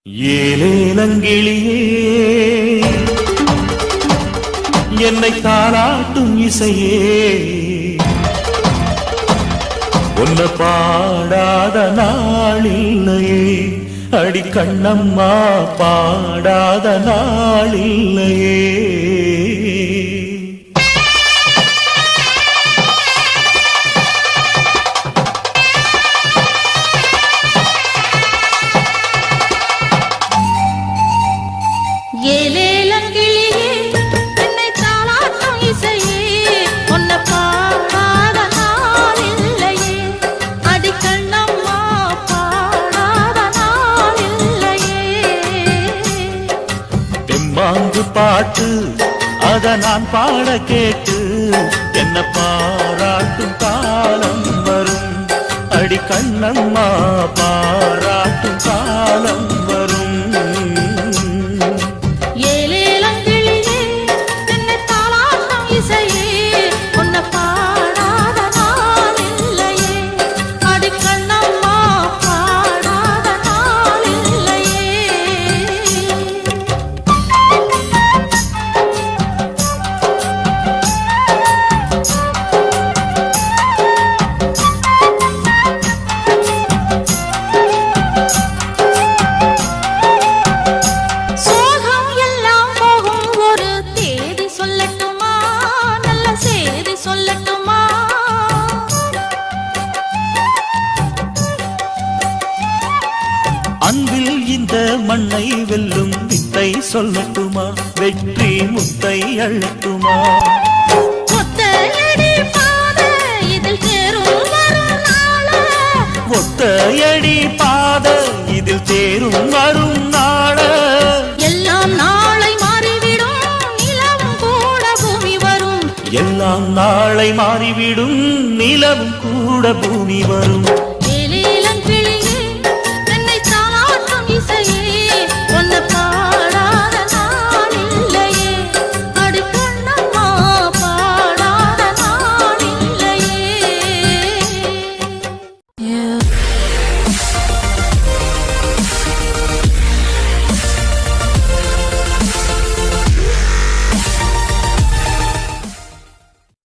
ஏலேலங்கிளியே என்னை தாளாட்டும் இசையே உன்னை பாடாத நாளில்லையே அடி கண்ணம்மா பாடாத நாளில்லையே பாட்டு அத நான் பாட கேட்டு என்ன பாராட்டும் காலம் வரும் அடி கண்ணம்மா பாராட்டும் காலம் வரும் அன்பில் இந்த மண்ணை வெல்லும் வித்தை சொல்லட்டுமா வெற்றி முத்தை அள்ளட்டுமா ஒத்தையடி பாதை இதில் தேரும் வரும் நாள எல்லாம் நாளை மாறிவிடும் நிலவும் கூட பூமி வரும் எல்லாம் நாளை மாறிவிடும் நிலவும் கூட பூமி வரும்